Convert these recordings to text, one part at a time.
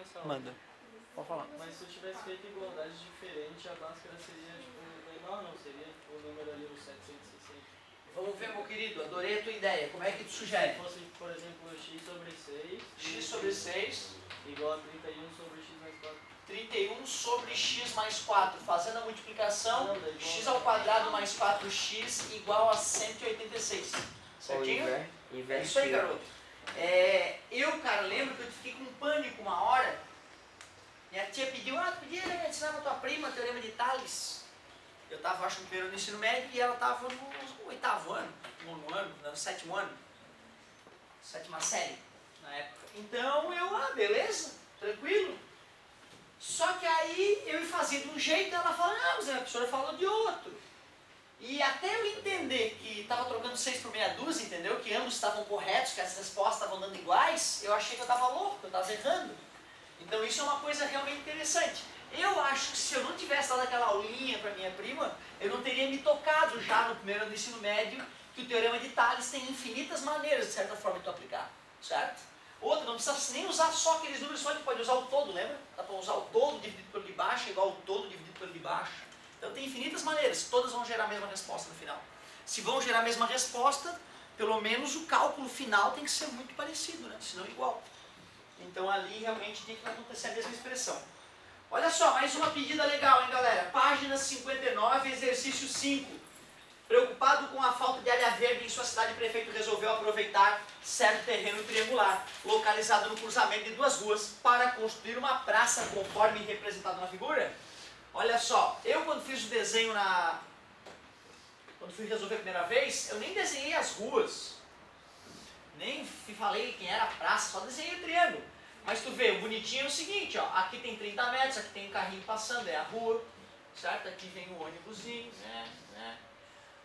Marcelo. Manda. Pode falar. Mas se eu tivesse feito igualdades diferentes, a Bhaskara seria tipo menor, não? Seria tipo o número ali no 760. Vamos ver, meu querido, adorei a tua ideia. Como é que tu sugere? Se fosse, por exemplo, x sobre 6. X sobre 6 igual a 31 sobre x mais 4. 31 sobre x mais 4. Fazendo a multiplicação, Não, daí x ao quadrado mais 4x igual a 186. Certinho? É isso aí, garoto. Eu, cara, lembro que eu fiquei com pânico uma hora. Minha tia pediu, tu podia ensinar pra tua prima o teorema de Tales? Eu estava, acho, no primeiro do ensino médio e ela estava no 8º ano, no 9º ano, no 7º ano. 7ª série, na época. Então eu, beleza, tranquilo. Só que aí eu fazia de um jeito e ela falou, não, mas a professora falou de outro. E até eu entender que estava trocando 6 por meia dúzia, entendeu? Que ambos estavam corretos, que as respostas estavam dando iguais, eu achei que eu estava louco, que eu estava errando. Então isso é uma coisa realmente interessante. Eu acho que se eu não tivesse dado aquela aulinha para minha prima, eu não teria me tocado já no primeiro ano do ensino médio que o teorema de Tales tem infinitas maneiras, de certa forma, de tu aplicar, certo? Outra, não precisa nem usar só aqueles números, só a gente pode usar o todo, lembra? Dá para usar o todo dividido pelo de baixo igual ao todo dividido pelo de baixo. Então tem infinitas maneiras, todas vão gerar a mesma resposta no final. Se vão gerar a mesma resposta, pelo menos o cálculo final tem que ser muito parecido, né? Senão igual. Então ali realmente tem que acontecer a mesma expressão. Olha só, mais uma pedida legal, hein, galera? Página 59, exercício 5. Preocupado com a falta de área verde em sua cidade, o prefeito resolveu aproveitar certo terreno triangular, localizado no cruzamento de 2 ruas, para construir uma praça conforme representado na figura. Olha só, eu quando fiz o desenho quando fui resolver a primeira vez, eu nem desenhei as ruas. Nem falei quem era a praça, só desenhei o triângulo. Mas tu vê, o bonitinho é o seguinte, ó, aqui tem 30 metros, aqui tem um carrinho passando, é a rua, certo? Aqui vem o ônibusinho, né?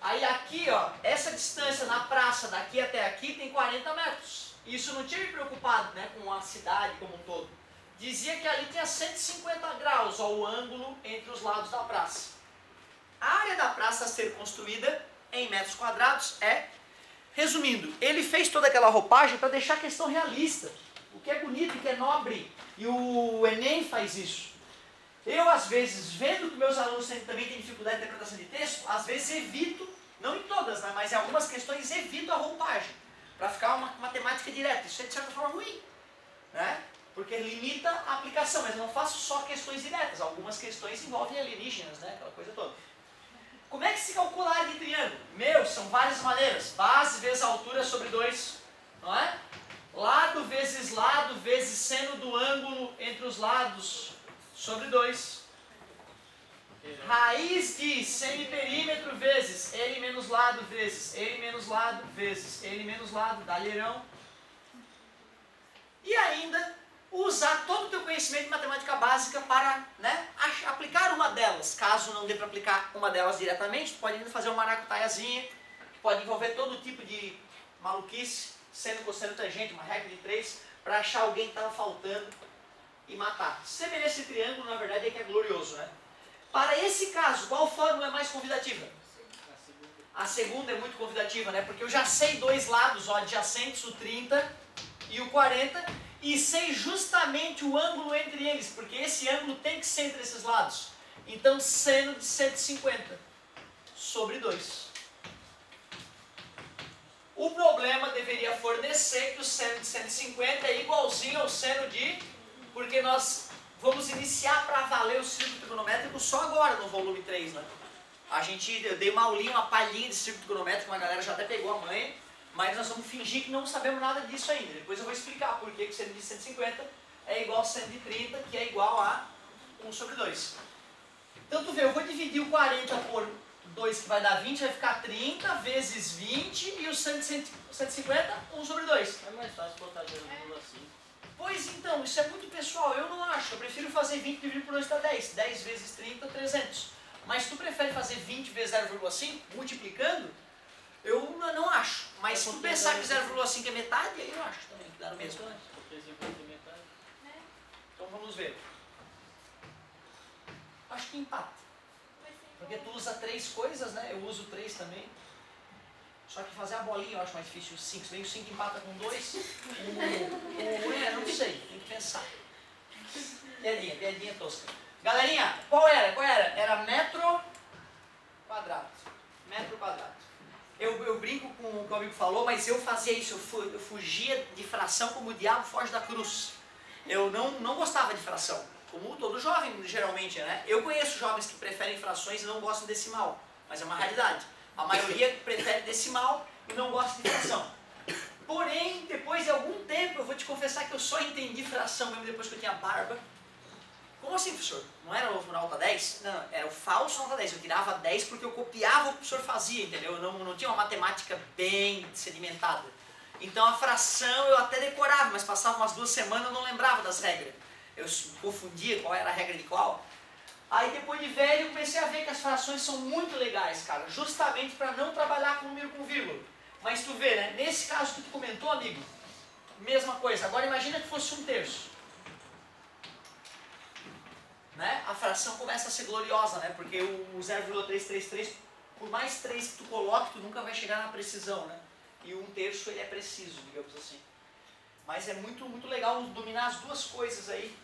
Aí aqui, ó, essa distância na praça daqui até aqui tem 40 metros. Isso não tinha me preocupado, né, com a cidade como um todo. Dizia que ali tinha 150 graus, ó, o ângulo entre os lados da praça. A área da praça a ser construída em metros quadrados resumindo, ele fez toda aquela roupagem para deixar a questão realista. O que é bonito, o que é nobre. E o Enem faz isso. Eu, às vezes, vendo que meus alunos também têm dificuldade de interpretação de texto, às vezes evito, não em todas, né, mas em algumas questões evito a roupagem, para ficar uma matemática direta. Isso é, de certa forma, ruim, né? Porque limita a aplicação, mas eu não faço só questões diretas. Algumas questões envolvem alienígenas, né, aquela coisa toda. Como é que se calcula a área de triângulo? São várias maneiras. Base vezes altura sobre 2, não é? Lado vezes seno do ângulo entre os lados sobre 2. Raiz de semiperímetro vezes ele menos lado vezes ele menos lado vezes ele menos lado, dá alheirão. E ainda usar todo o teu conhecimento de matemática básica para, né, aplicar uma delas. Caso não dê para aplicar uma delas diretamente, tu pode ainda fazer uma maracutaiazinha, que pode envolver todo tipo de maluquice, seno, cosseno, tangente, uma regra de 3, para achar alguém que estava faltando e matar. Semelhança de triângulo, na verdade, é que é glorioso, né? Para esse caso, qual fórmula é mais convidativa? A segunda é muito convidativa, né? Porque eu já sei 2 lados, ó, adjacentes, o 30 e o 40, e sei justamente o ângulo entre eles, porque esse ângulo tem que ser entre esses lados. Então, seno de 150 sobre 2. O problema deveria fornecer que o seno de 150 é igualzinho ao seno de... Porque nós vamos iniciar para valer o círculo trigonométrico só agora, no volume 3, né? Eu dei uma aulinha, uma palhinha de círculo trigonométrico, uma galera já até pegou a manha, mas nós vamos fingir que não sabemos nada disso ainda. Depois eu vou explicar por que o seno de 150 é igual ao seno de 30, que é igual a 1 sobre 2. Então tu vê, eu vou dividir o 40 por 2, que vai dar 20, vai ficar 30 vezes 20, e o seno de 150, 1 sobre 2. É mais fácil botar 0,5. Pois então, isso é muito pessoal, eu não acho. Eu prefiro fazer 20 dividido por 2 dá 10. 10 vezes 30, 300. Mas tu prefere fazer 20 vezes 0,5, multiplicando? Eu não acho. Mas se tu pensar que 0,5 é metade, aí eu acho também que dá o mesmo. Porque 50 é metade. Então vamos ver. Acho que empata. Porque tu usa 3 coisas, né? Eu uso 3 também. Só que fazer a bolinha eu acho mais difícil. O 5, se bem que o 5 empata com 2, não sei, tem que pensar. Piadinha tosca. Galerinha, qual era? Era metro quadrado. Metro quadrado. Eu brinco com o que o amigo falou, mas eu fazia isso, eu fugia de fração como o diabo foge da cruz. Eu não gostava de fração, como todo jovem geralmente, né? Eu conheço jovens que preferem frações e não gostam de decimal, mas é uma raridade. A maioria prefere decimal e não gosta de fração. Porém, depois de algum tempo, eu vou te confessar que eu só entendi fração mesmo depois que eu tinha barba. Como assim, professor? Não era o nota 10? Não, era o falso nota 10. Eu tirava 10 porque eu copiava o que o professor fazia, entendeu? Eu não tinha uma matemática bem sedimentada. Então a fração eu até decorava, mas passava umas 2 semanas eu não lembrava das regras. Eu confundia qual era a regra de qual. Aí depois de velho eu comecei a ver que as frações são muito legais, cara. Justamente para não trabalhar com número com vírgula. Mas tu vê, né? Nesse caso que tu comentou, amigo, mesma coisa. Agora imagina que fosse 1/3. Né? A fração começa a ser gloriosa, né? Porque o 0,333, por mais 3 que tu coloque, tu nunca vai chegar na precisão, né? E o 1/3 ele é preciso, digamos assim. Mas é muito, muito legal dominar as duas coisas aí,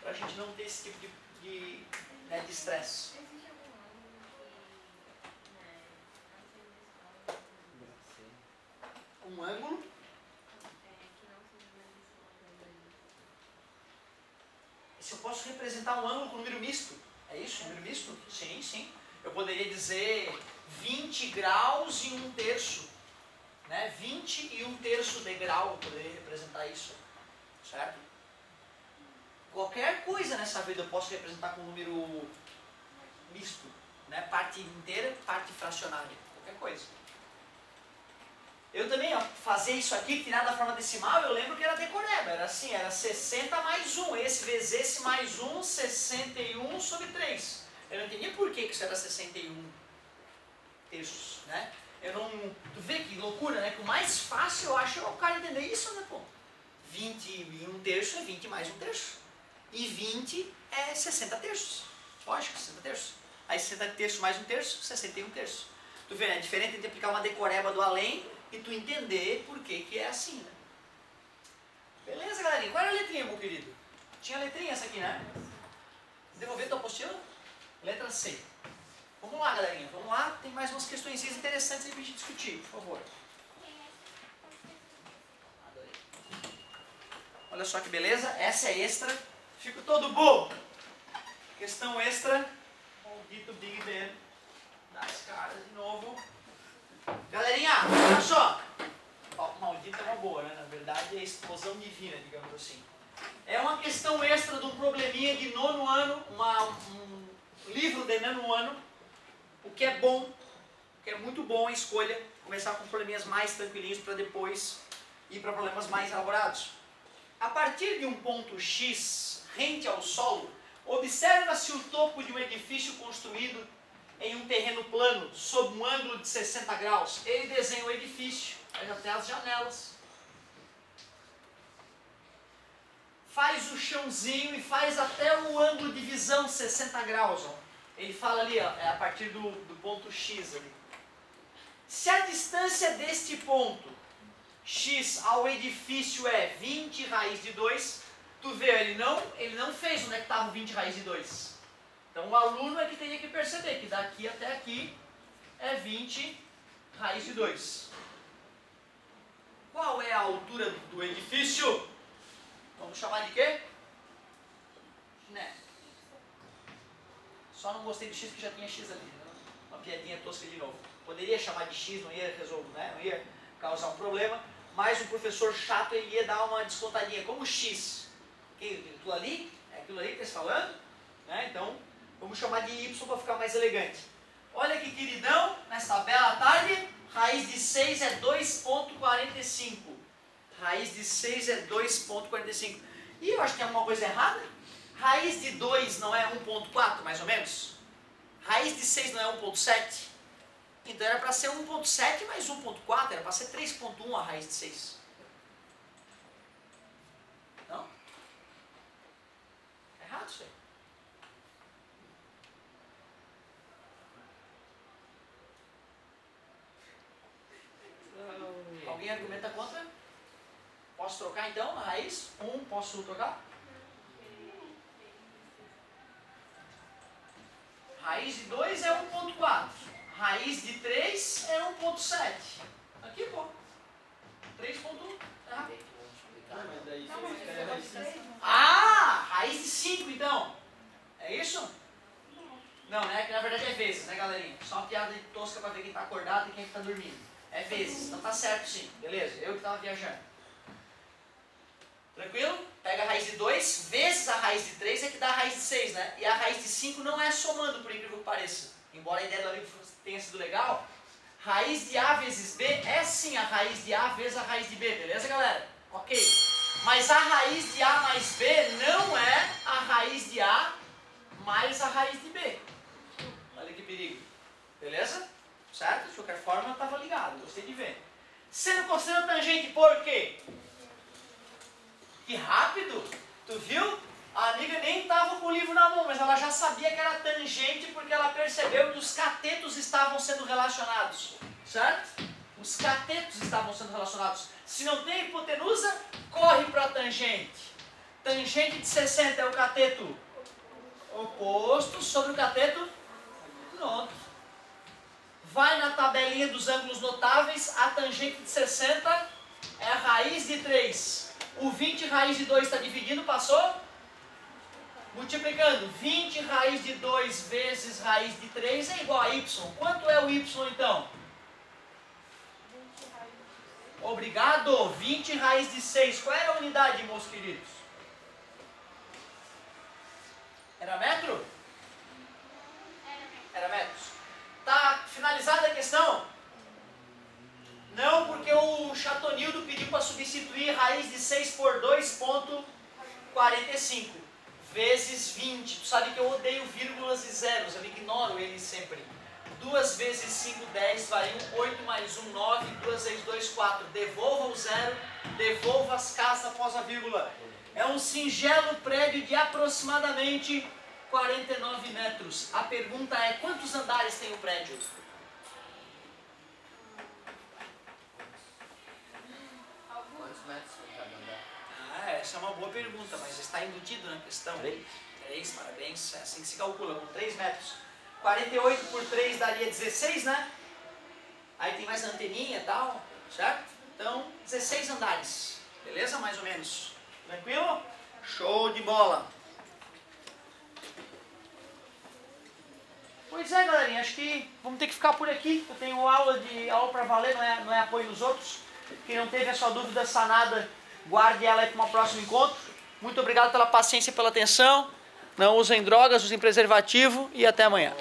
pra gente não ter esse tipo de estresse. Um ângulo. Se eu posso representar um ângulo com número misto, é isso? Número misto? Sim, sim. Eu poderia dizer 20 graus e 1/3. Né? 20 e 1/3 de grau, eu poderia representar isso. Certo? Qualquer coisa nessa vida eu posso representar com um número misto. Né? Parte inteira, parte fracionária. Qualquer coisa. Eu também, ó, fazer isso aqui, tirar da forma decimal, eu lembro que era decoreba. Era assim, era 60 mais 1. Esse vezes esse mais 1, 61 sobre 3. Eu não entendia por que isso era 61 terços, né? Eu não... Tu vê que loucura, né? Que o mais fácil, eu acho, é o cara entender isso, né, pô? 20 e 1/3 é 20 mais 1/3. E 20 é 60 terços. Lógico, 60 terços. Aí 60 terços mais 1/3, 61 terços. Tu vê, né? É diferente de aplicar uma decoreba do além e tu entender por que é assim, né? Beleza, galerinha? Qual era a letrinha, meu querido? Tinha letrinha essa aqui, né? Devolver tua apostila? Letra C. Vamos lá, galerinha. Vamos lá. Tem mais umas questões interessantes aí pra gente discutir, por favor. Adorei. Olha só que beleza. Essa é extra. Fico todo bobo. Questão extra. Maldito Big Ben. Dá as caras de novo. Galerinha, olha só. Maldito é uma boa, né? Na verdade é explosão divina, digamos assim. É uma questão extra de um probleminha de 9º ano, um livro de 9º ano. O que é bom, o que é muito bom a escolha, começar com probleminhas mais tranquilinhos para depois ir para problemas mais elaborados. A partir de um ponto X rente ao solo, observa-se o topo de um edifício construído em um terreno plano, sob um ângulo de 60 graus. Ele desenha o edifício, faz até as janelas, faz o chãozinho e faz até o ângulo de visão 60 graus. Ó. Ele fala ali, ó, é a partir do ponto X ali. Se a distância deste ponto X ao edifício é 20 raiz de 2, tu vê, ele não fez onde é que estava o 20 raiz de 2. Então o aluno é que teria que perceber que daqui até aqui é 20 raiz de 2. Qual é a altura do edifício? Vamos chamar de quê? Né? Só não gostei do X que já tinha X ali. Né? Uma piadinha tosca de novo. Poderia chamar de X, não ia resolver, né? Não ia causar um problema. Mas o professor chato ele ia dar uma descontadinha. Como X? Aquilo ali? É aquilo ali que está falando? Né? Então, vamos chamar de Y para ficar mais elegante. Olha que queridão, nessa bela tarde, raiz de 6 é 2,45. Raiz de 6 é 2,45. E eu acho que tem alguma coisa errada. Raiz de 2 não é 1,4 mais ou menos? Raiz de 6 não é 1,7? Então era para ser 1,7 mais 1,4, era para ser 3,1 a raiz de 6. Não? É errado isso aí. Alguém argumenta contra? Posso trocar então a raiz? 1, posso trocar? Raiz de 2 é 1.4. Raiz de 3 é 1.7. Aqui, pô. 3.1. Tá rápido. Não, mas daí você quer raiz de 5. Ah, raiz de 5 então. É isso? Não, né? Que na verdade é vezes, né, galerinha? Só uma piada tosca pra ver quem tá acordado e quem tá dormindo. É vezes. Então tá certo sim. Beleza? Eu que tava viajando. Tranquilo? Pega a raiz de 2 vezes a raiz de 3 é que dá a raiz de 6, né? E a raiz de 5 não é somando, por incrível que pareça. Embora a ideia do amigo tenha sido legal, raiz de A vezes B é sim a raiz de A vezes a raiz de B, beleza, galera? Ok. Mas a raiz de A mais B não é a raiz de A mais a raiz de B. Olha que perigo. Beleza? Certo? De qualquer forma, eu estava ligado, gostei de ver. Seno cosseno tangente por quê? Que rápido! Tu viu? A amiga nem estava com o livro na mão, mas ela já sabia que era tangente porque ela percebeu que os catetos estavam sendo relacionados. Certo? Os catetos estavam sendo relacionados. Se não tem hipotenusa, corre para a tangente. Tangente de 60 é o cateto oposto sobre o cateto. Pronto. Vai na tabelinha dos ângulos notáveis, a tangente de 60 é a raiz de 3. O 20 raiz de 2 está dividindo, passou? Multiplicando. 20 raiz de 2 vezes raiz de 3 é igual a y. Quanto é o y então? Obrigado. 20 raiz de 6. Qual era a unidade, meus queridos? Era metro? Era metros. Tá finalizada a questão? Não, porque o Chatonildo pediu para substituir raiz de 6 por 2,45 vezes 20. Tu sabe que eu odeio vírgulas e zeros, eu ignoro eles sempre. 2 vezes 5, 10, vai 1, 8 mais 1, 9, 2 vezes 2, 4. Devolva o zero, devolva as casas após a vírgula. É um singelo prédio de aproximadamente 49 metros. A pergunta é, quantos andares tem o prédio? Quantos metros cada andar? Ah, essa é uma boa pergunta, mas está embutido na questão. 3, parabéns. É assim que se calcula, com 3 metros. 48 por 3 daria 16, né? Aí tem mais anteninha e tal, certo? Então, 16 andares. Beleza? Mais ou menos. Tranquilo? Show de bola. Pois é, galerinha, acho que vamos ter que ficar por aqui. Eu tenho aula para valer, não é apoio nos outros. Quem não teve a sua dúvida sanada, guarde ela aí para um próximo encontro. Muito obrigado pela paciência e pela atenção. Não usem drogas, usem preservativo e até amanhã.